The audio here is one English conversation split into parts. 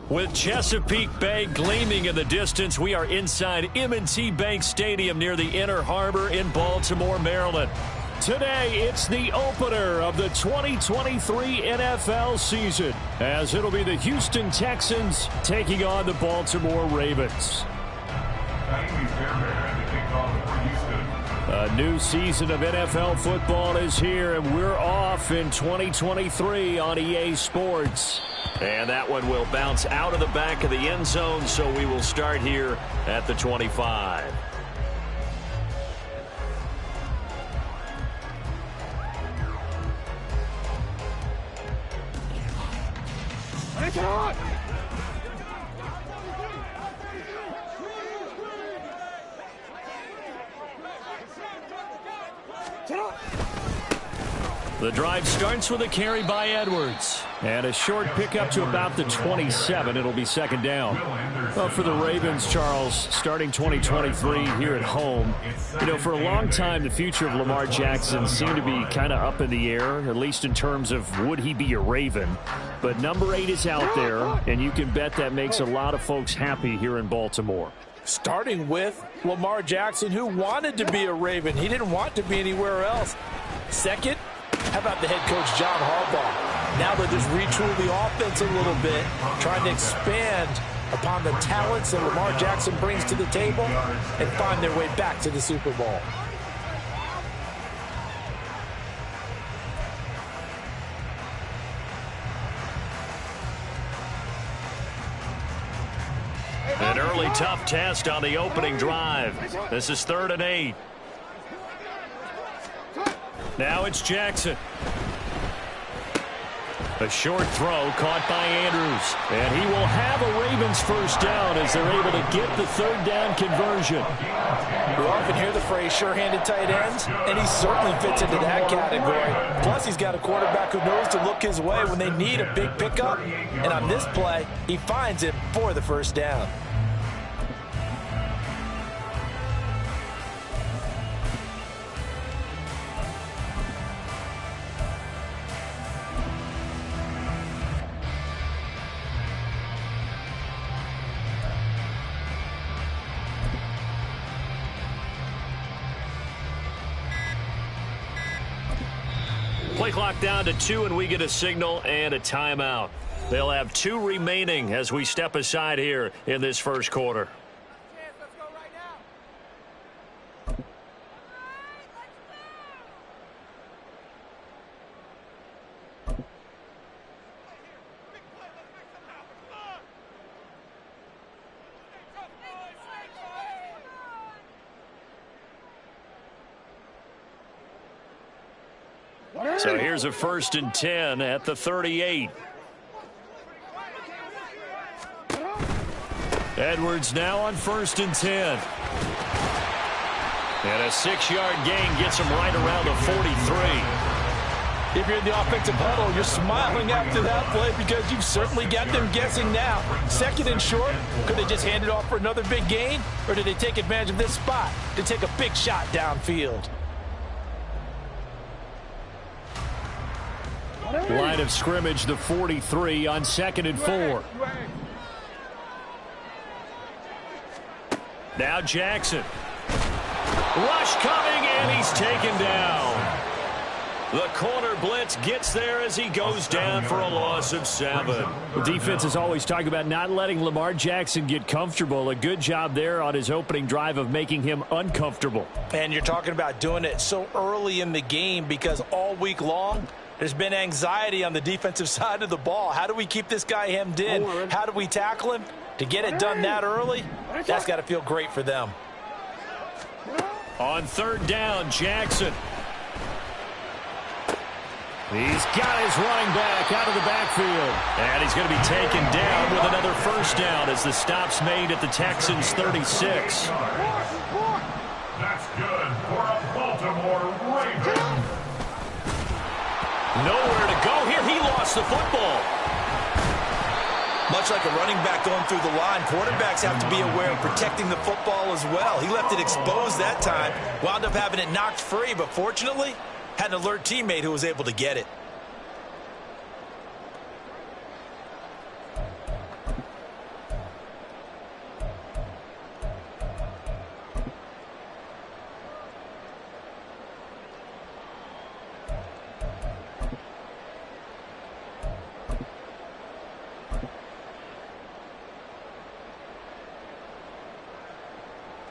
With Chesapeake Bay gleaming in the distance, we are inside M&T Bank Stadium near the Inner Harbor in Baltimore, Maryland. Today, it's the opener of the 2023 NFL season, as it'll be the Houston Texans taking on the Baltimore Ravens. A new season of NFL football is here, and we're off in 2023 on EA Sports. And that one will bounce out of the back of the end zone, so we will start here at the 25. Take it on! The drive starts with a carry by Edwards. And a short pickup to about the 27. It'll be second down. Well, for the Ravens, Charles, starting 2023 here at home, you know, for a long time, the future of Lamar Jackson seemed to be kind of up in the air, at least in terms of would he be a Raven. But number 8 is out there, and you can bet that makes a lot of folks happy here in Baltimore. Starting with Lamar Jackson, who wanted to be a Raven. He didn't want to be anywhere else. Second, how about the head coach, John Harbaugh? Now they'll just retool the offense a little bit, trying to expand upon the talents that Lamar Jackson brings to the table and find their way back to the Super Bowl. An early tough test on the opening drive. This is 3rd and 8. Now it's Jackson. A short throw caught by Andrews. And he will have a Ravens first down as they're able to get the 3rd down conversion. We often hear the phrase sure-handed tight ends, and he certainly fits into that category. Plus, he's got a quarterback who knows to look his way when they need a big pickup. And on this play, he finds it for the first down. Play clock down to 2, and we get a signal and a timeout. They'll have 2 remaining as we step aside here in this first quarter. So here's a 1st and 10 at the 38. Edwards now on 1st and 10. And a 6-yard gain gets him right around the 43. If you're in the offensive huddle, you're smiling after that play because you've certainly got them guessing now. 2nd and short, could they just hand it off for another big gain? Or did they take advantage of this spot to take a big shot downfield? Line of scrimmage, the 43 on 2nd and 4. Now Jackson. Rush coming, and he's taken down. The corner blitz gets there as he goes down for a loss of 7. The defense is always talking about not letting Lamar Jackson get comfortable. A good job there on his opening drive of making him uncomfortable. And you're talking about doing it so early in the game because all week long, there's been anxiety on the defensive side of the ball. How do we keep this guy hemmed in? How do we tackle him? To get it done that early, that's got to feel great for them. On 3rd down, Jackson. He's got his running back out of the backfield. And he's going to be taken down with another first down as the stop's made at the Texans' 36. That's good for a Baltimore Raven. Nowhere to go here. He lost the football. Much like a running back going through the line, quarterbacks have to be aware of protecting the football as well. He left it exposed that time, wound up having it knocked free, but fortunately, had an alert teammate who was able to get it.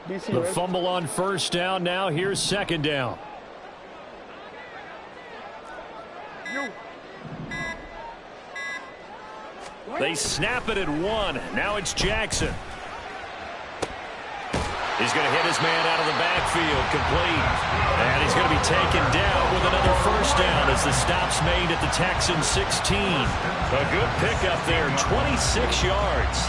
The fumble on first down. Now here's second down. They snap it at 1. Now it's Jackson. He's going to hit his man out of the backfield, complete. And he's going to be taken down with another first down as the stop's made at the Texans 16. A good pickup there, 26 yards.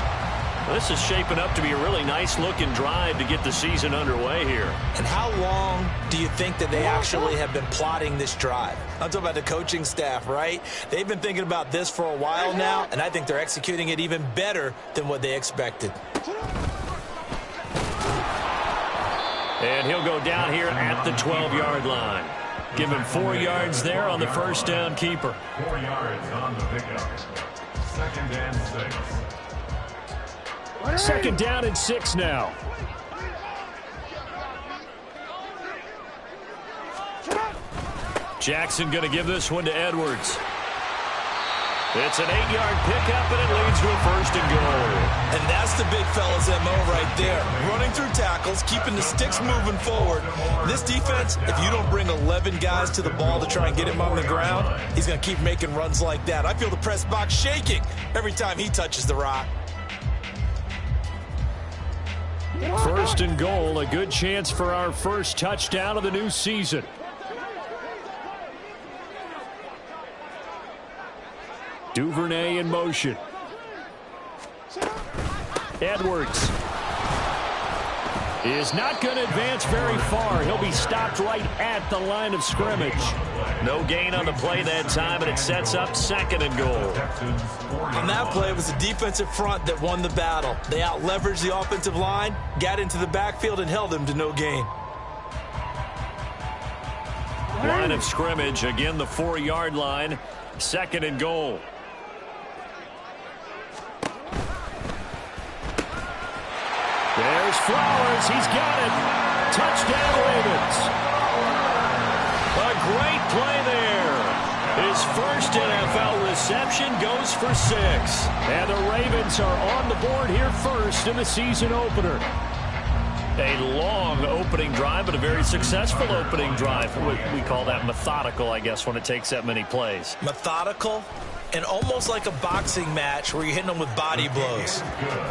This is shaping up to be a really nice-looking drive to get the season underway here. And how long do you think that they actually have been plotting this drive? I'm talking about the coaching staff, right? They've been thinking about this for a while now, and I think they're executing it even better than what they expected. And he'll go down here at the 12-yard line. Give him 4 yards there on the first down keeper. 4 yards on the pickup. 2nd and 6. Second down and 6 now. Jackson going to give this one to Edwards. It's an 8-yard pickup, and it leads to a 1st and goal. And that's the big fella's MO right there. Running through tackles, keeping the sticks moving forward. This defense, if you don't bring 11 guys to the ball to try and get him on the ground, he's going to keep making runs like that. I feel the press box shaking every time he touches the rock. 1st and goal, a good chance for our first touchdown of the new season. Duvernay in motion. Edwards is not going to advance very far. He'll be stopped right at the line of scrimmage. No gain on the play that time, and it sets up 2nd and goal. On that play, it was the defensive front that won the battle. They out-leveraged the offensive line, got into the backfield, and held them to no gain. Line of scrimmage, again the 4-yard line, 2nd and goal. There's Flowers. He's got it. Touchdown, Ravens. A great play there. His first NFL reception goes for 6. And the Ravens are on the board here first in the season opener. A long opening drive, but a very successful opening drive. We call that methodical, I guess, when it takes that many plays. Methodical and almost like a boxing match where you're hitting them with body blows.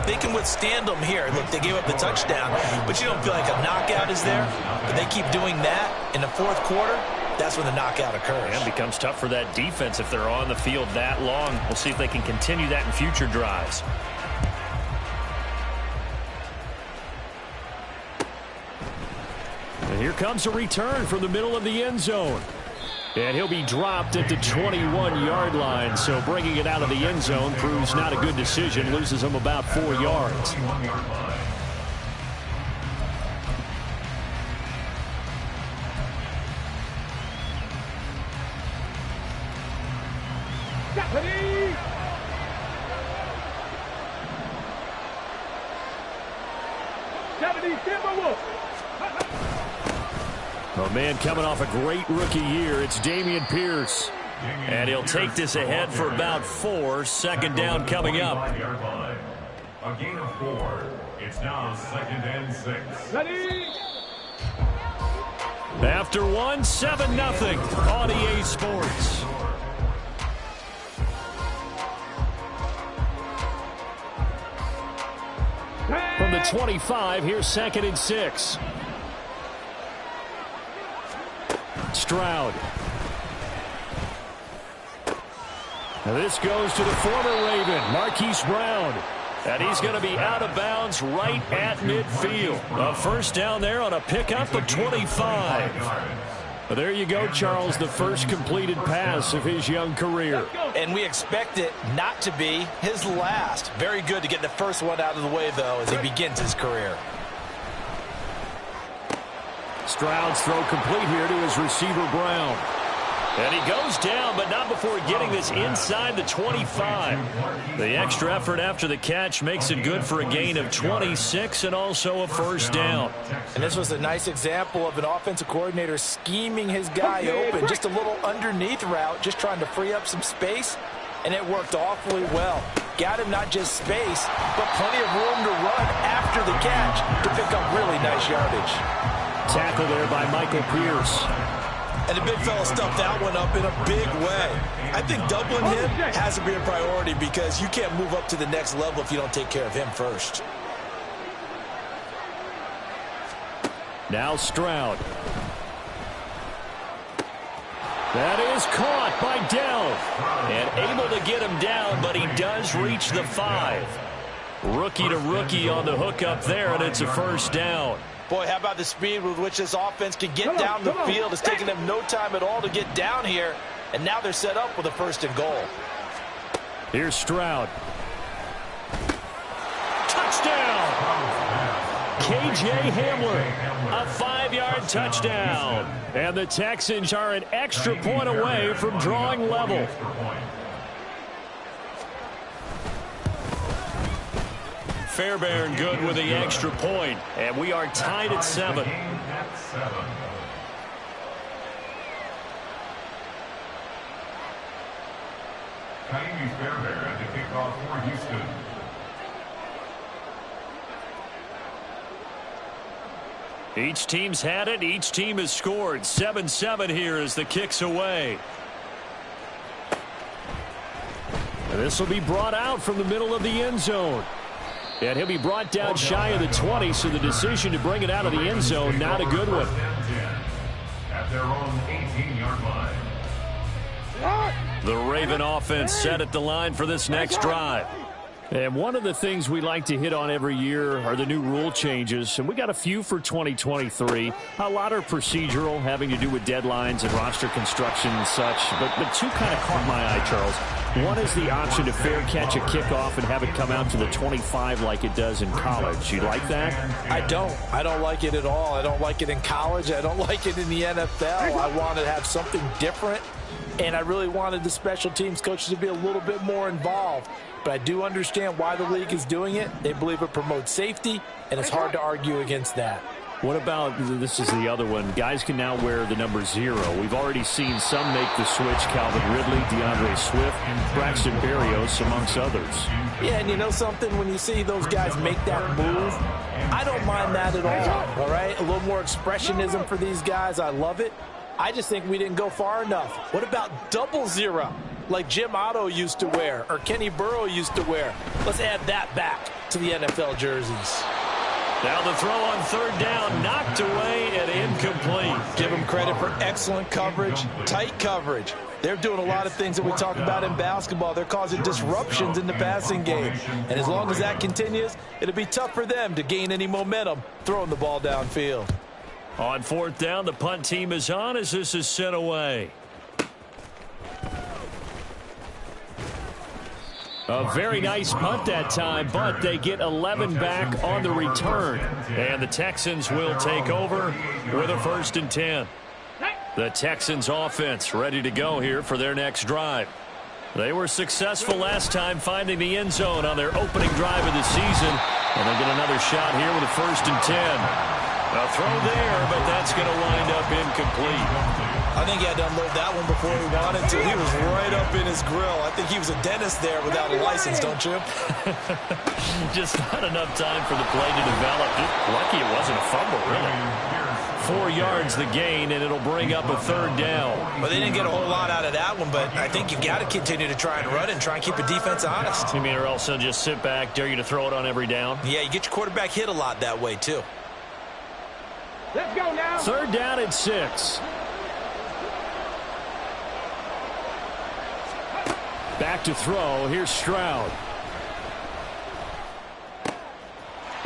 They can withstand them here. Look, they gave up the touchdown, but you don't feel like a knockout is there. But they keep doing that in the 4th quarter. That's when the knockout occurs. And it becomes tough for that defense if they're on the field that long. We'll see if they can continue that in future drives. And here comes a return from the middle of the end zone. And he'll be dropped at the 21-yard line. So bringing it out of the end zone proves not a good decision. Loses him about 4 yards. A man coming off a great rookie year. It's Dameon Pierce. And he'll take this ahead for about 4. 2nd down coming up. A gain of 4. It's now 2nd and 6. After 1, 7-0 on EA Sports. From the 25, here's 2nd and 6. Stroud. Now this goes to the former Raven, Marquise Brown. And he's going to be out of bounds right at midfield. A first down there on a pickup of 25. Well, there you go, Charles, the first completed pass of his young career. And we expect it not to be his last. Very good to get the first one out of the way, though, as he begins his career. Stroud's throw complete here to his receiver, Brown. And he goes down, but not before getting this inside the 25. The extra effort after the catch makes it good for a gain of 26 and also a first down. And this was a nice example of an offensive coordinator scheming his guy open. Just a little underneath route, just trying to free up some space, and it worked awfully well. Got him not just space, but plenty of room to run after after the catch to pick up really nice yardage. Tackle there by Michael Pierce. And the big fella stuffed that one up in a big way. I think doubling him has to be a priority because you can't move up to the next level if you don't take care of him first. Now Stroud. That is caught by Dell. And able to get him down, but he does reach the 5. Rookie to rookie on the hookup there, and it's a first down. Boy, how about the speed with which this offense can get down the field? It's taking them no time at all to get down here. And now they're set up with a 1st and goal. Here's Stroud. Touchdown! K.J. Hamler, a 5-yard touchdown. And the Texans are an extra point away from drawing level. Fairbairn good with the extra point, and we are tied at 7. Fairbairn at the kickoff for Houston. Each team's had it. Each team has scored. 7-7 here as the kick's away. And this will be brought out from the middle of the end zone. And he'll be brought down shy of the 20, so the decision to bring it out of the end zone, not a good one. At their own 18-yard line. The Raven offense set at the line for this next drive. And one of the things we like to hit on every year are the new rule changes, and we got a few for 2023. A lot are procedural, having to do with deadlines and roster construction and such, but two kind of caught my eye, Charles. One is the option to fair catch a kickoff and have it come out to the 25 like it does in college. You like that? I don't like it at all. I don't like it in college. I don't like it in the NFL. I want to have something different, and I really wanted the special teams coaches to be a little bit more involved. But I do understand why the league is doing it. They believe it promotes safety, and it's hard to argue against that. What about, this is the other one, guys can now wear the number 0. We've already seen some make the switch, Calvin Ridley, DeAndre Swift, Braxton Berrios, amongst others. Yeah, and you know something? When you see those guys make that move, I don't mind that at all right? A little more expressionism for these guys. I love it. I just think we didn't go far enough. What about double 0? Like G.0.A.T used to wear or Kenny Burrow used to wear. Let's add that back to the NFL jerseys. Now the throw on 3rd down, knocked away and incomplete. Give them credit for excellent coverage, tight coverage. They're doing a lot of things that we talk about in basketball. They're causing disruptions in the passing game. And as long as that continues, it'll be tough for them to gain any momentum throwing the ball downfield. On 4th down, the punt team is on as this is sent away. A very nice punt that time, but they get 11 back on the return. And the Texans will take over with a 1st and 10. The Texans offense ready to go here for their next drive. They were successful last time finding the end zone on their opening drive of the season. And they get another shot here with a 1st and 10. A throw there, but that's going to wind up incomplete. I think he had to unload that one before he wanted to. He was right up in his grill. I think he was a dentist there without a license, don't you? Just not enough time for the play to develop. Just lucky it wasn't a fumble, really. 4 yards the gain, and it'll bring up a 3rd down. Well, they didn't get a whole lot out of that one, but I think you've got to continue to try and run and try and keep the defense honest. You mean or else they'll just sit back, dare you to throw it on every down? Yeah, you get your quarterback hit a lot that way, too. Let's go now. 3rd down and 6. Back to throw. Here's Stroud.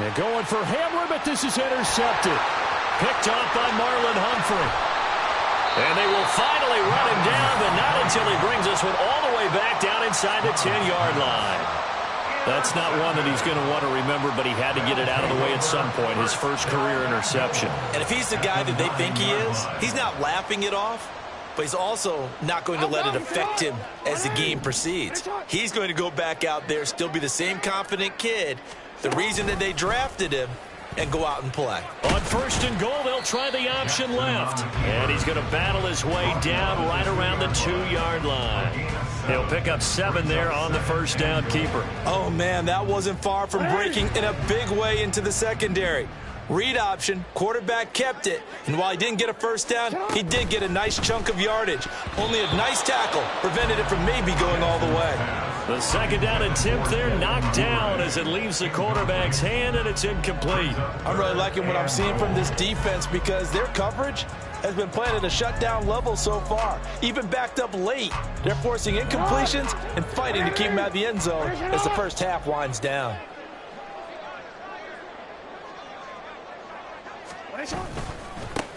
And going for Hamler, but this is intercepted. Picked off by Marlon Humphrey. And they will finally run him down, but not until he brings us one all the way back down inside the 10-yard line. That's not one that he's going to want to remember, but he had to get it out of the way at some point, his first career interception. And if he's the guy that they think he is, he's not laughing it off, but he's also not going to let it affect him as the game proceeds. He's going to go back out there, still be the same confident kid, the reason that they drafted him, and go out and play. On 1st and goal, they'll try the option left. And he's going to battle his way down right around the 2-yard line. He'll pick up 7 there on the first down keeper. Oh, man, that wasn't far from breaking in a big way into the secondary. Read option, quarterback kept it, and while he didn't get a first down, he did get a nice chunk of yardage. Only a nice tackle prevented it from maybe going all the way. The second down attempt there knocked down as it leaves the quarterback's hand, and it's incomplete. I'm really liking what I'm seeing from this defense because their coverage has been playing at a shutdown level so far. Even backed up late, they're forcing incompletions and fighting to keep them out of the end zone as the first half winds down.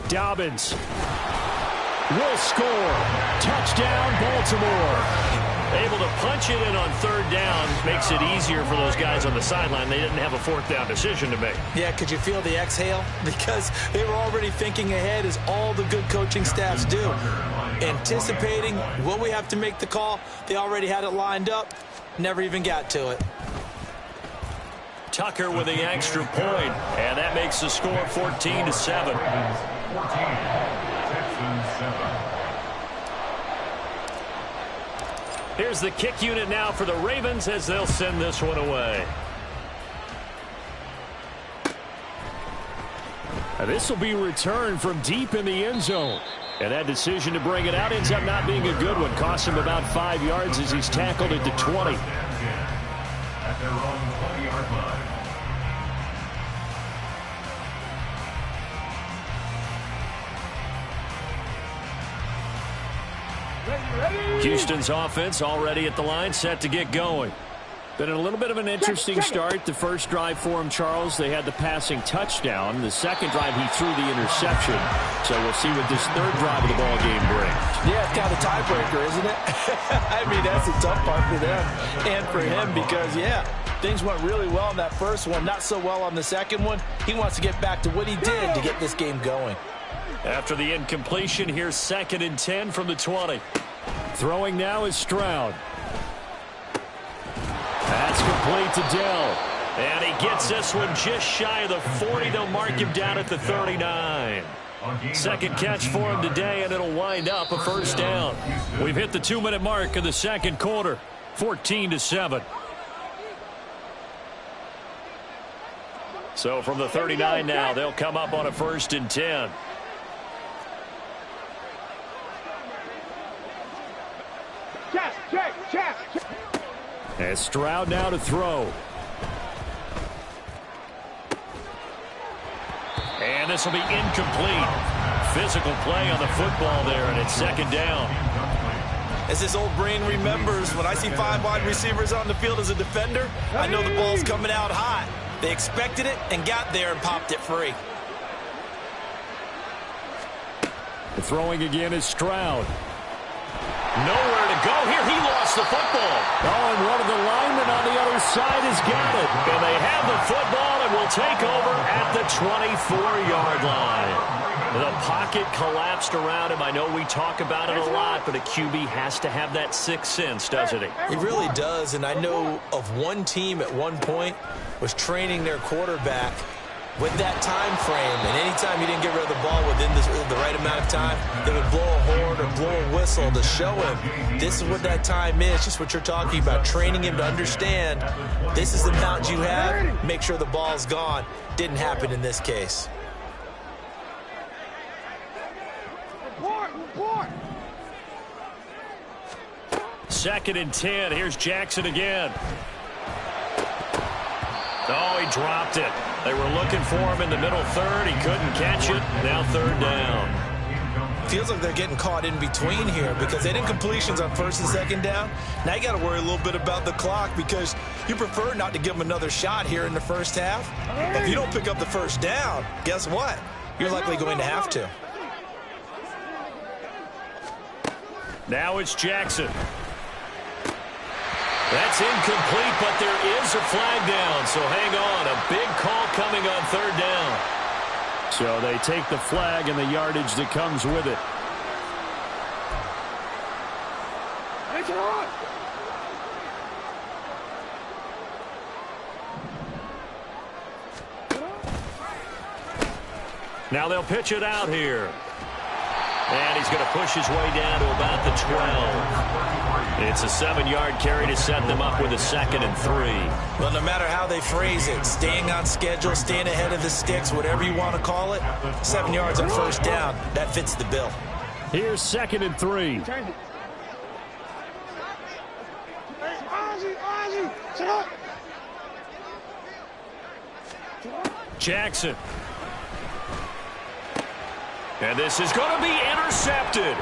Dobbins will score. Touchdown, Baltimore. Able to punch it in on third down. Makes it easier for those guys on the sideline. They didn't have a fourth down decision to make. Yeah, could you feel the exhale? Because they were already thinking ahead, as all the good coaching staffs do. Anticipating, will we have to make the call? They already had it lined up. Never even got to it. Tucker with the extra point, and that makes the score 14-7. 14, Here's the kick unit now for the Ravens as they'll send this one away. This will be returned from deep in the end zone. And that decision to bring it out ends up not being a good one. Costs him about 5 yards as he's tackled at the 20. At their own 20-yard line. Houston's offense already at the line, set to get going. Been a little bit of an interesting start. The first drive for him, Charles, they had the passing touchdown. The second drive, he threw the interception. So we'll see what this third drive of the ball game brings. Yeah, it's kind of a tiebreaker, isn't it? I mean, that's the tough part for them and for him because, yeah, things went really well in that first one, not so well on the second one. He wants to get back to what he did to get this game going. After the incompletion, here's 2nd and 10 from the 20. Throwing now is Stroud. That's complete to Dell. And he gets this one just shy of the 40. They'll mark him down at the 39. Second catch for him today, and it'll wind up a first down. We've hit the 2-minute mark of the second quarter. 14-7. So from the 39 now, they'll come up on a 1st and 10. Check. And Stroud now to throw. And this will be incomplete. Physical play on the football there, and it's 2nd down. As this old brain remembers, when I see 5 wide receivers on the field as a defender, I know the ball's coming out hot. They expected it and got there and popped it free. The throwing again is Stroud. Nowhere to go here. He lost the football. Oh, and one of the linemen on the other side has got it. And they have the football and will take over at the 24-yard line. The pocket collapsed around him. I know we talk about it a lot, but a QB has to have that sixth sense, doesn't he? He really does, and I know of one team at one point was training their quarterback with that time frame, and anytime he didn't get rid of the ball within the right amount of time, they would blow a horn or blow a whistle to show him this is what that time is, just what you're talking about, training him to understand this is the amount you have, make sure the ball's gone. Didn't happen in this case. Report. 2nd and 10. Here's Jackson again. Oh, he dropped it. They were looking for him in the middle third. He couldn't catch it. Now 3rd down. Feels like they're getting caught in between here because they had incompletions on 1st and 2nd down. Now you got to worry a little bit about the clock because you prefer not to give them another shot here in the first half. If you don't pick up the first down, guess what? You're likely going to have to. Now it's Jackson. That's incomplete, but there is a flag down, so hang on. A big call coming on 3rd down. So they take the flag and the yardage that comes with it. Now they'll pitch it out here. And he's going to push his way down to about the 12. It's a 7-yard carry to set them up with a 2nd and 3. Well, no matter how they phrase it, staying on schedule, staying ahead of the sticks, whatever you want to call it, 7 yards on first down, that fits the bill. Here's 2nd and 3. Jackson. And this is going to be intercepted.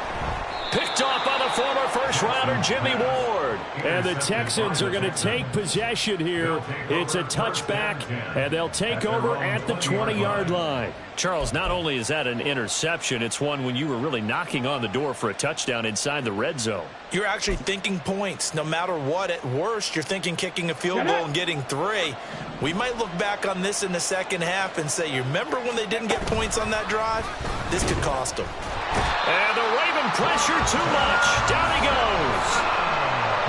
Picked off by the former first-rounder Jimmy Ward. And the Texans are going to take possession here. It's a touchback, and they'll take over at the 20-yard line. Charles, not only is that an interception, it's one when you were really knocking on the door for a touchdown inside the red zone. You're actually thinking points. No matter what, at worst, you're thinking kicking a field goal and getting 3. We might look back on this in the second half and say, you remember when they didn't get points on that drive? This could cost them. And the Raven pressure too much. Down he goes.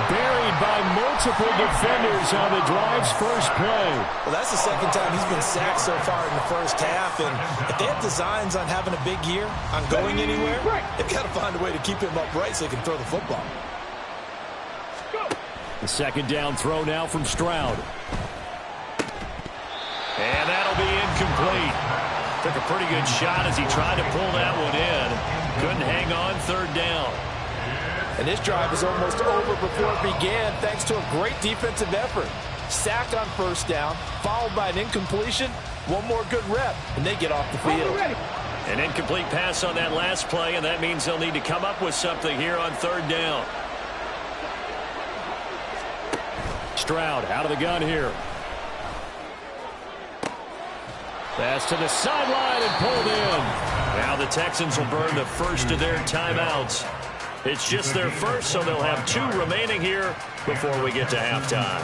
Buried by multiple defenders on the drive's first play. Well, that's the second time he's been sacked so far in the first half. And if they have designs on having a big year, on going anywhere, they've got to find a way to keep him upright so he can throw the football. The 2nd down throw now from Stroud. And that'll be incomplete. Took a pretty good shot as he tried to pull that one in. Couldn't hang on 3rd down. And this drive is almost over before it began thanks to a great defensive effort. Sacked on first down, followed by an incompletion. One more good rep, and they get off the field. An incomplete pass on that last play, and that means they'll need to come up with something here on 3rd down. Stroud out of the gun here. Pass to the sideline and pulled in. Now the Texans will burn the first of their timeouts. It's just their first, so they'll have 2 remaining here before we get to halftime.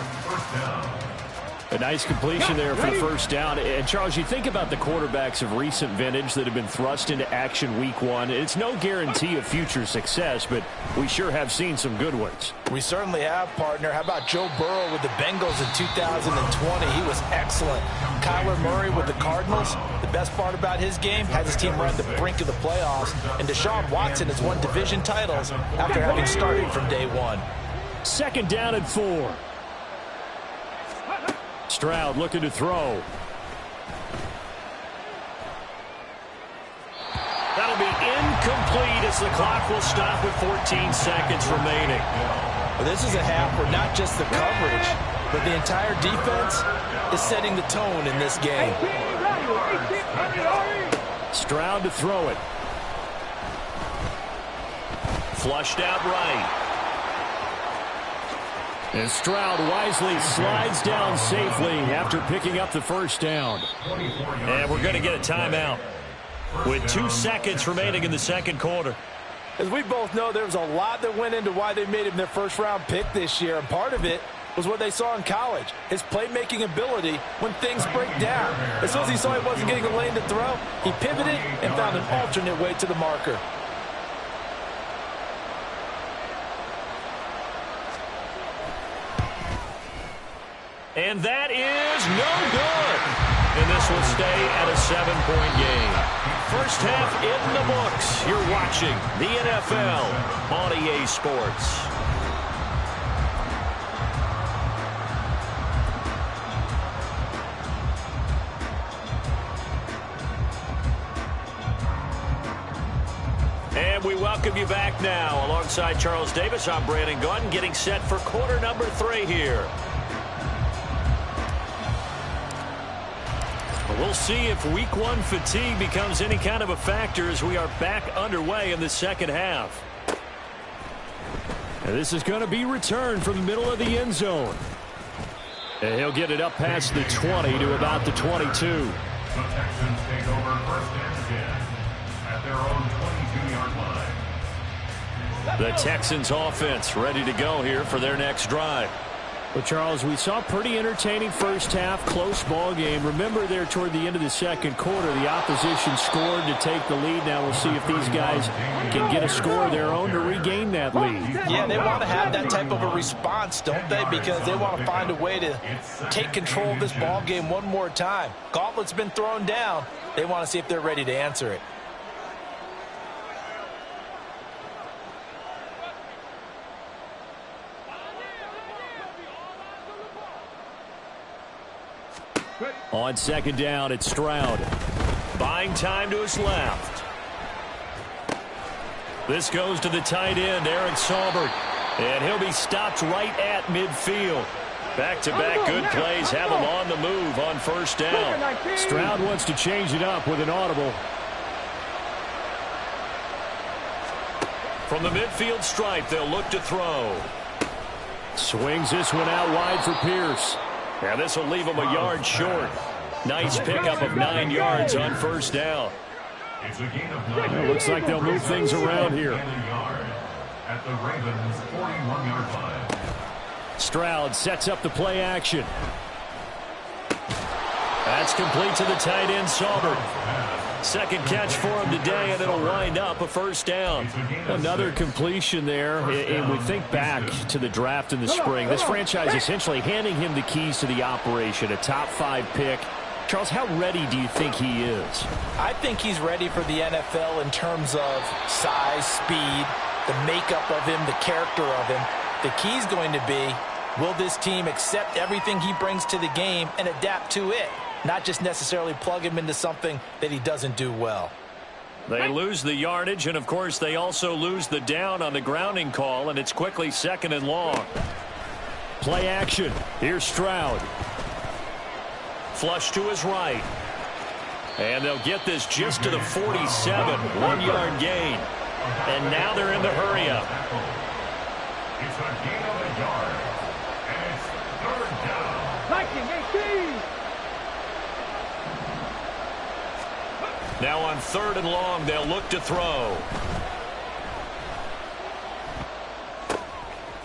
A nice completion there for the first down. And, Charles, you think about the quarterbacks of recent vintage that have been thrust into action week 1. It's no guarantee of future success, but we sure have seen some good ones. We certainly have, partner. How about Joe Burrow with the Bengals in 2020? He was excellent. Kyler Murray with the Cardinals. The best part about his game, has his team right at the brink of the playoffs. And Deshaun Watson has won division titles after having started from day 1. 2nd down and 4. Stroud looking to throw. That'll be incomplete as the clock will stop with 14 seconds remaining. Well, this is a half where not just the coverage, but the entire defense is setting the tone in this game. Stroud to throw it. Flushed out right. And Stroud wisely slides down safely after picking up the first down. And we're going to get a timeout with 2 seconds remaining in the 2nd quarter. As we both know, there was a lot that went into why they made him their first-round pick this year, and part of it was what they saw in college, his playmaking ability when things break down. As soon as he saw he wasn't getting a lane to throw, he pivoted and found an alternate way to the marker. And that is no good. And this will stay at a 7-point game. First half in the books. You're watching the NFL on EA Sports. And we welcome you back now. Alongside Charles Davis, I'm Brandon Gunn, getting set for quarter number 3 here. We'll see if week 1 fatigue becomes any kind of a factor as we are back underway in the second half. And this is going to be returned from the middle of the end zone. And he'll get it up past the 20 to about the 22. The Texans take over 1st and 10 at their own 22-yard line. The Texans offense ready to go here for their next drive. Well, Charles, we saw pretty entertaining first half, close ball game. Remember there toward the end of the 2nd quarter, the opposition scored to take the lead. Now we'll see if these guys can get a score of their own to regain that lead. Yeah, they want to have that type of a response, don't they? Because they want to find a way to take control of this ball game one more time. Gauntlet's been thrown down. They want to see if they're ready to answer it. On second down, it's Stroud. Buying time to his left. This goes to the tight end, Eric Saubert. And he'll be stopped right at midfield. Back-to-back good plays have him on the move on first down. Stroud wants to change it up with an audible. From the midfield stripe, they'll look to throw. Swings this one out wide for Pierce. And this will leave him a yard short. Nice pickup of 9 yards on first down. It looks like they'll move things around here. At the Ravens' 41-yard line. Stroud sets up the play action. That's complete to the tight end, Saubert. Second catch for him today, and it'll wind up a first down. Another completion there, and we think back to the draft in the spring. This franchise essentially handing him the keys to the operation, a top 5 pick. Charles, how ready do you think he is? I think he's ready for the NFL in terms of size, speed, the makeup of him, the character of him. The key's going to be, will this team accept everything he brings to the game and adapt to it? Not just necessarily plug him into something that he doesn't do well. They lose the yardage, and of course they also lose the down on the grounding call, and it's quickly second and long. Play action. Here's Stroud. Flush to his right. And they'll get this just to the 47. 1-yard gain. And now they're in the hurry-up. It's a gain of a yard. And it's third down. Now on third and long, they'll look to throw.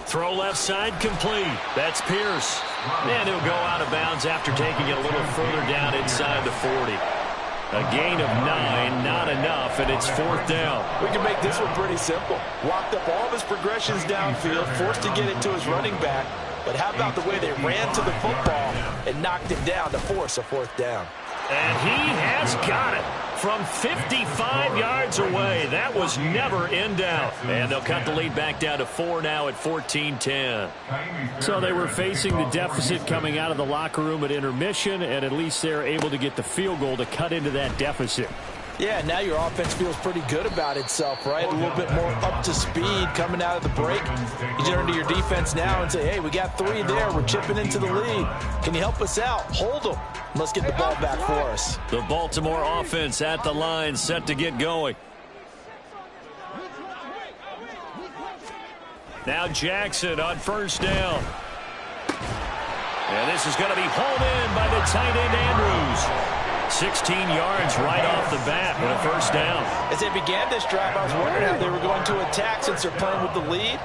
Throw left side complete. That's Pierce. And he'll go out of bounds after taking it a little further down inside the 40. A gain of 9, not enough, and it's fourth down. We can make this one pretty simple. Walked up all of his progressions downfield, forced to get it to his running back. But how about the way they ran to the football and knocked it down to force a fourth down? And he has got it from 55 yards away. That was never in doubt. And they'll cut the lead back down to 4 now at 14-10. So they were facing the deficit coming out of the locker room at intermission, and at least they're able to get the field goal to cut into that deficit. Yeah, now your offense feels pretty good about itself, right? A little bit more up to speed coming out of the break. You turn to your defense now and say, hey, we got 3 there. We're chipping into the lead. Can you help us out? Hold them. Let's get the ball back for us. The Baltimore offense at the line, set to get going. Now Jackson on first down. And this is going to be hauled in by the tight end Andrews. 16 yards right off the bat with a first down. As they began this drive, I was wondering how they were going to attack since they're playing with the lead.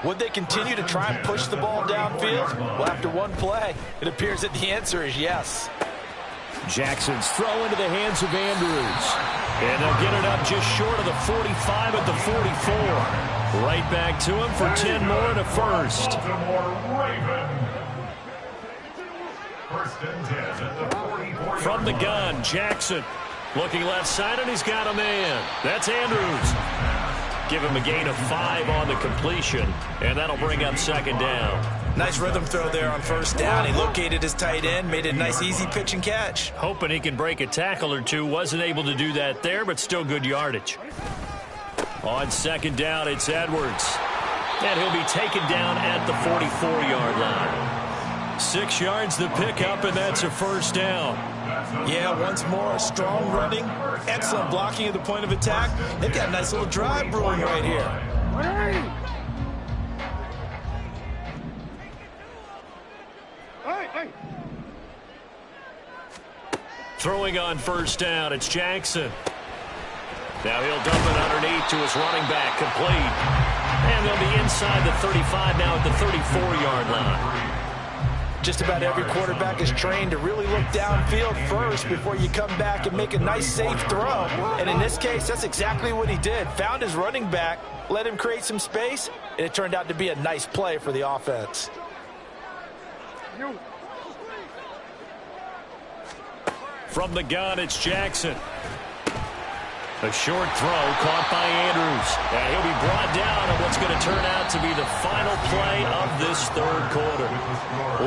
Would they continue to try and push the ball downfield? Well, after one play, it appears that the answer is yes. Jackson's throw into the hands of Andrews. And they'll get it up just short of the 45 at the 44. Right back to him for 10 more and a first. First and 10 at the 44. From the gun, Jackson looking left side, and he's got a man. That's Andrews. Give him a gain of 5 on the completion, and that'll bring up second down. Nice rhythm throw there on first down. He located his tight end, made it a nice easy pitch and catch. Hoping he can break a tackle or two. Wasn't able to do that there, but still good yardage. On second down, it's Edwards. And he'll be taken down at the 44-yard line. 6 yards the pickup, and that's a first down. Yeah, once more, strong running, excellent blocking at the point of attack. They've got a nice little drive brewing right here. Throwing on first down, it's Jackson. Now he'll dump it underneath to his running back, complete. And they'll be inside the 35 now at the 34-yard line. Just about every quarterback is trained to really look downfield first before you come back and make a nice, safe throw. And in this case, that's exactly what he did. Found his running back, let him create some space, and it turned out to be a nice play for the offense. From the gun, it's Jackson. A short throw caught by Andrews. And he'll be brought down on what's going to turn out to be the final play of this third quarter.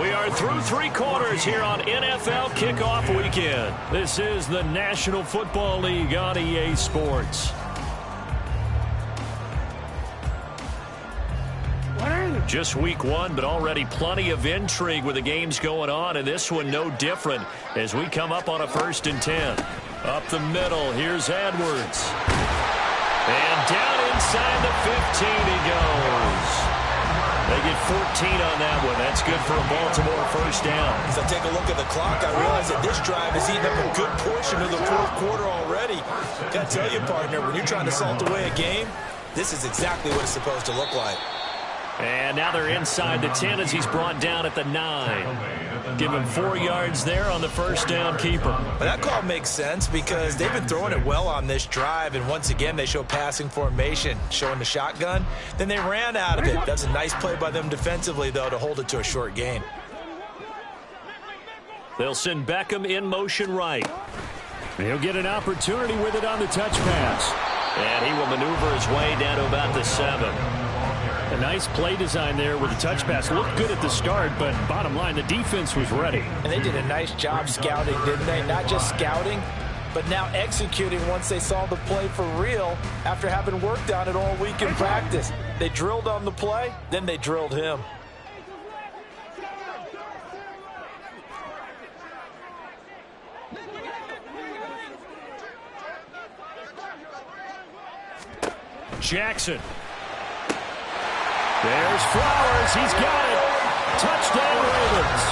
We are through 3 quarters here on NFL Kickoff Weekend. This is the National Football League on EA Sports. Just week 1, but already plenty of intrigue with the games going on, and this one no different as we come up on a 1st and 10. Up the middle, here's Edwards. And down inside the 15 he goes. They get 14 on that one. That's good for a Baltimore first down. As I take a look at the clock, I realize that this drive has eaten up a good portion of the 4th quarter already. Got to tell you, partner, when you're trying to salt away a game, this is exactly what it's supposed to look like. And now they're inside the 10 as he's brought down at the 9. Give him 4 yards there on the first down keeper. But that call makes sense because they've been throwing it well on this drive, and once again they show passing formation, showing the shotgun. Then they ran out of it. That's a nice play by them defensively, though, to hold it to a short gain. They'll send Beckham in motion right. He'll get an opportunity with it on the touch pass. And he will maneuver his way down to about the 7. A nice play design there with the touch pass. Looked good at the start, but bottom line, the defense was ready. And they did a nice job scouting, didn't they? Not just scouting, but now executing once they saw the play for real after having worked on it all week in practice. They drilled on the play, then they drilled him. Jackson. There's Flowers. He's got it. Touchdown, Ravens.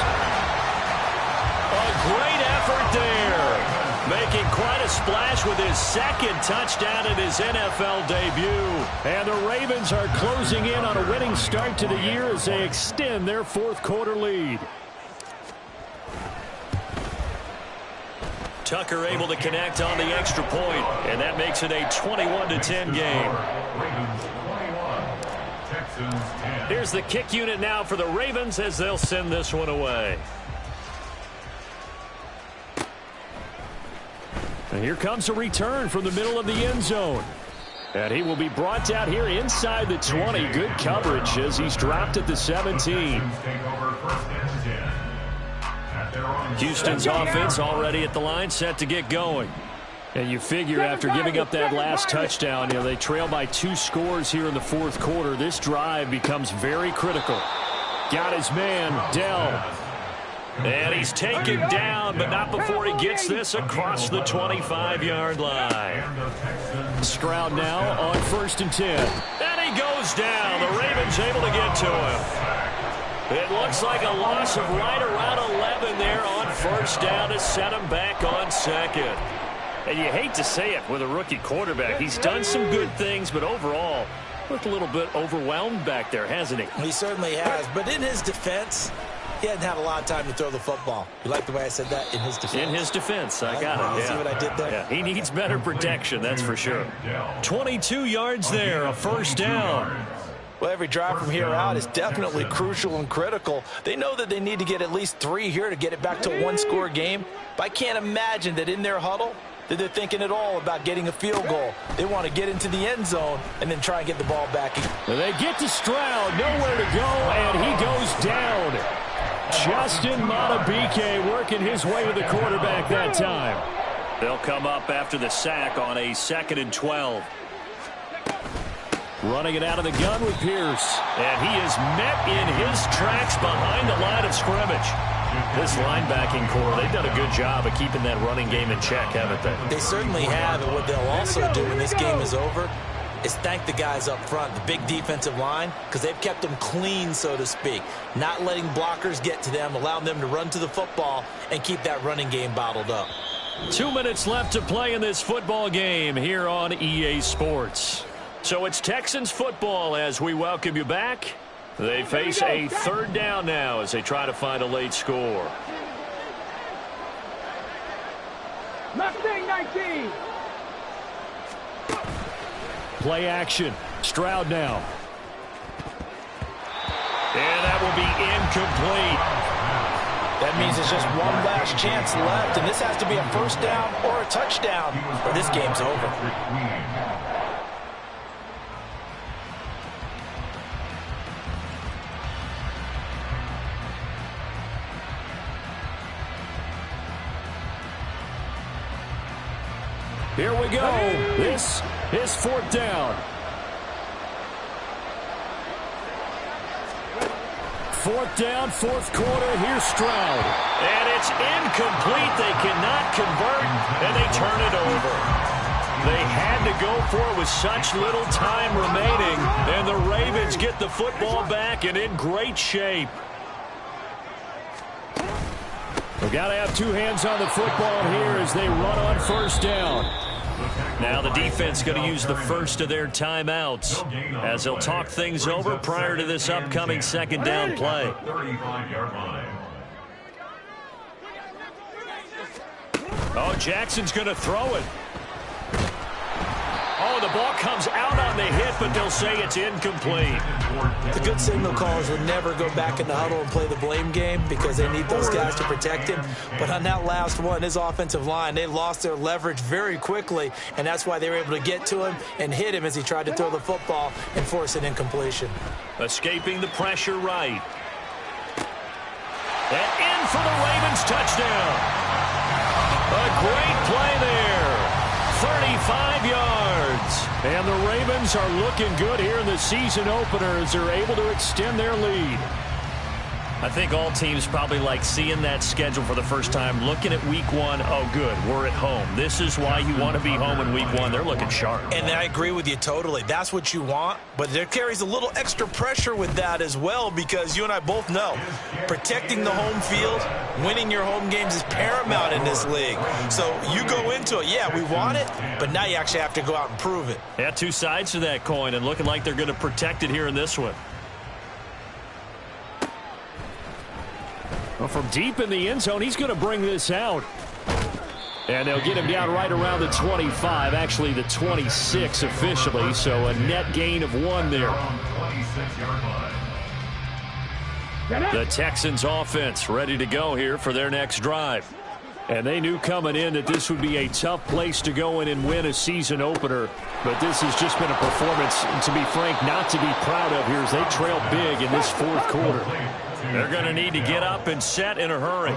A great effort there. Making quite a splash with his 2nd touchdown in his NFL debut. And the Ravens are closing in on a winning start to the year as they extend their 4th quarter lead. Tucker able to connect on the extra point, and that makes it a 21-10 game. Here's the kick unit now for the Ravens as they'll send this one away. And here comes a return from the middle of the end zone. And he will be brought down here inside the 20. Good coverage as he's dropped at the 17. Houston's offense already at the line, set to get going. And you figure after giving up that last touchdown, they trail by 2 scores here in the 4th quarter. This drive becomes very critical. Got his man, Dell. And he's taken down, but not before he gets this across the 25-yard line. Stroud now on 1st and 10. And he goes down. The Ravens able to get to him. It looks like a loss of right around 11 there on 1st down to set him back on 2nd. And you hate to say it with a rookie quarterback. He's done some good things, but overall, looked a little bit overwhelmed back there, hasn't he? He certainly has. But in his defense, he hadn't had a lot of time to throw the football. You like the way I said that? In his defense? In his defense. I got it. You see what I did there? Yeah, he needs better protection, that's for sure. 22 yards there, a 1st down. Well, every drive from here out is definitely crucial and critical. They know that they need to get at least 3 here to get it back to a 1-score game. But I can't imagine that in their huddle that they're thinking at all about getting a field goal. They want to get into the end zone and then try and get the ball back. They get to Stroud, nowhere to go, and he goes down. Justin Matabike working his way to the quarterback that time. They'll come up after the sack on a 2nd and 12. Running it out of the gun with Pierce. And he is met in his tracks behind the line of scrimmage. This linebacking core, they've done a good job of keeping that running game in check, haven't they? They certainly have, and what they'll also do when this game is over is thank the guys up front, the big defensive line, because they've kept them clean, so to speak. Not letting blockers get to them, allowing them to run to the football and keep that running game bottled up. 2 minutes left to play in this football game here on EA Sports. So it's Texans football as we welcome you back. They face a 3rd down now as they try to find a late score. Mustang 19. Play action. Stroud now. And that will be incomplete. That means there's just one last chance left, and this has to be a first down or a touchdown, or this game's over. Here we go. This is fourth down. Fourth down, fourth quarter. Here's Stroud. And it's incomplete. They cannot convert, and they turn it over. They had to go for it with such little time remaining, and the Ravens get the football back and in great shape. We've got to have two hands on the football here as they run on first down. Now the defense going to use the first of their timeouts as they'll talk things over prior to this upcoming second down play. Oh, Jackson's going to throw it. Oh, the ball comes out on the hit, but they'll say it's incomplete. The good signal callers would never go back in the huddle and play the blame game because they need those guys to protect him. But on that last one, his offensive line, they lost their leverage very quickly, and that's why they were able to get to him and hit him as he tried to throw the football and force an incompletion. Escaping the pressure right. And in for the Ravens touchdown. A great play there. 35 yards. And the Ravens are looking good here in the season opener as they're able to extend their lead. I think all teams probably like seeing that schedule for the first time, looking at week one. Oh, good, we're at home. This is why you want to be home in week one. They're looking sharp. And I agree with you totally. That's what you want. But there carries a little extra pressure with that as well because you and I both know protecting the home field, winning your home games is paramount in this league. So you go into it, yeah, we want it, but now you actually have to go out and prove it. Yeah, two sides to that coin and looking like they're going to protect it here in this one. Well, from deep in the end zone, he's going to bring this out. And they'll get him down right around the 25, actually the 26 officially, so a net gain of 1 there. The Texans offense ready to go here for their next drive. And they knew coming in that this would be a tough place to go in and win a season opener. But this has just been a performance, to be frank, not to be proud of here as they trail big in this fourth quarter. They're going to need to get up and set in a hurry.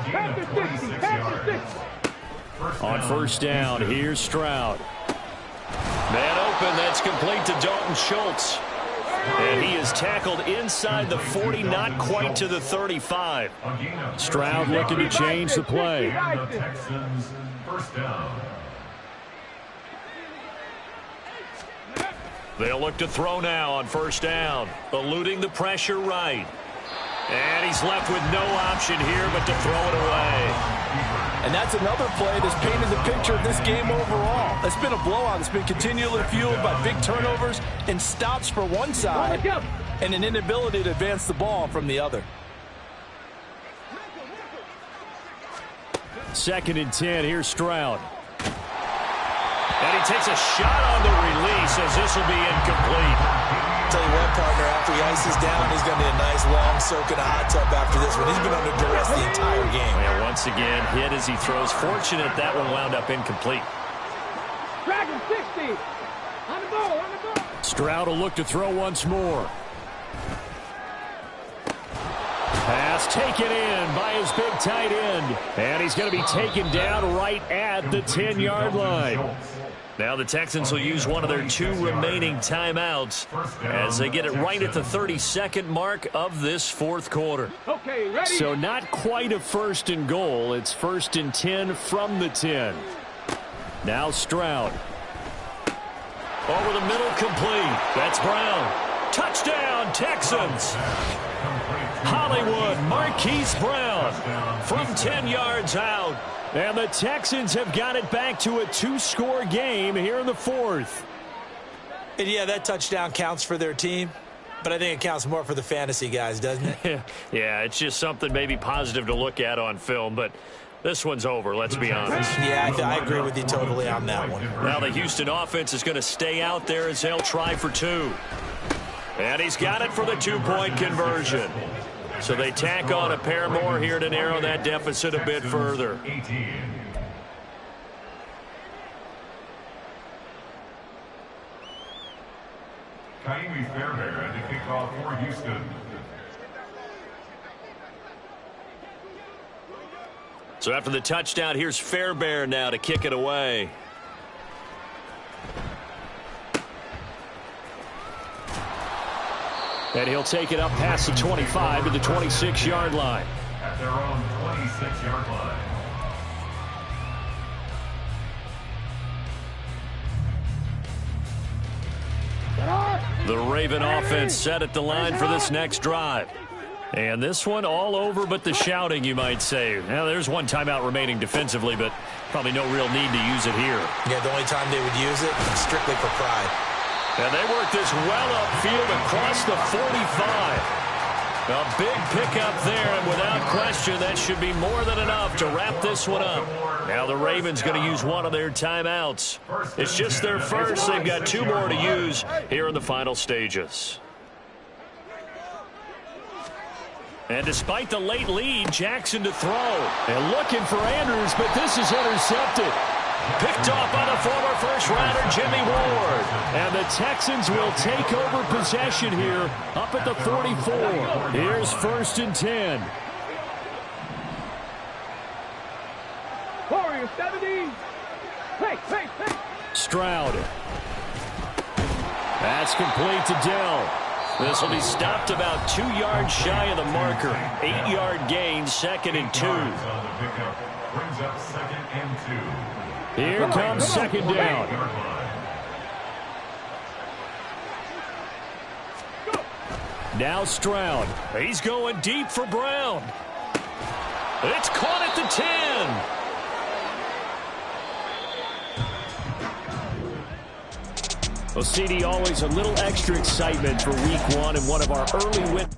On first down, here's Stroud. Man open, that's complete to Dalton Schultz. And he is tackled inside the 40, not quite to the 35. Stroud looking to change the play. They'll look to throw now on first down, eluding the pressure right. And he's left with no option here but to throw it away. And that's another play that's painted the picture of this game overall. It's been a blowout. It's been continually fueled by big turnovers and stops for one side and an inability to advance the ball from the other. 2nd and 10. Here's Stroud. And he takes a shot on the release as this will be incomplete. Tell you what, partner, after he ices down, he's going to need a nice long soak in a hot tub after this one. He's been under duress the entire game. And once again, hit as he throws. Fortunate that one wound up incomplete. Dragon 60. On the ball, on the ball. Stroud will look to throw once more. Pass taken in by his big tight end. And he's going to be taken down right at the 10-yard line. Now the Texans will use one of their 2 remaining timeouts as they get it right at the 32nd mark of this fourth quarter. Okay, ready? So not quite a 1st and goal. It's 1st and 10 from the 10. Now Stroud. Over the middle, complete. That's Brown. Touchdown, Texans. Hollywood, Marquise Brown from 10 yards out. And the Texans have got it back to a 2-score game here in the 4th. And yeah, that touchdown counts for their team, but I think it counts more for the fantasy guys, doesn't it? Yeah, it's just something maybe positive to look at on film, but this one's over, let's be honest. Yeah, I agree with you totally on that one. Now the Houston offense is going to stay out there as they'll try for 2. And he's got it for the 2-point conversion. So they tack on a pair more here to narrow that deficit a bit further. 18. Kaimi Fairbairn to kick off for Houston. So after the touchdown, here's Fairbairn now to kick it away. And he'll take it up past the 25 to the 26-yard line. At their own 26-yard line. The Raven offense set at the line for this next drive. And this one all over but the shouting, you might say. Now, there's one timeout remaining defensively, but probably no real need to use it here. Yeah, the only time they would use it, strictly for pride. And they work this well upfield across the 45. A big pickup there, and without question, that should be more than enough to wrap this one up. Now the Ravens going to use one of their timeouts. It's just their first. They've got 2 more to use here in the final stages. And despite the late lead, Jackson to throw. And looking for Andrews, but this is intercepted. Picked off by the former first-rounder Jimmy Ward. And the Texans will take over possession here up at the 44. Here's 1st and 10. Warrior 70. Hey. Stroud. That's complete to Dell. This will be stopped about 2 yards shy of the marker. 8-yard gain, 2nd and 2. Brings up 2nd and 2. Here comes 2nd down. Now Stroud. He's going deep for Brown. It's caught at the 10. Well, CD, always a little extra excitement for week 1 and one of our early wins.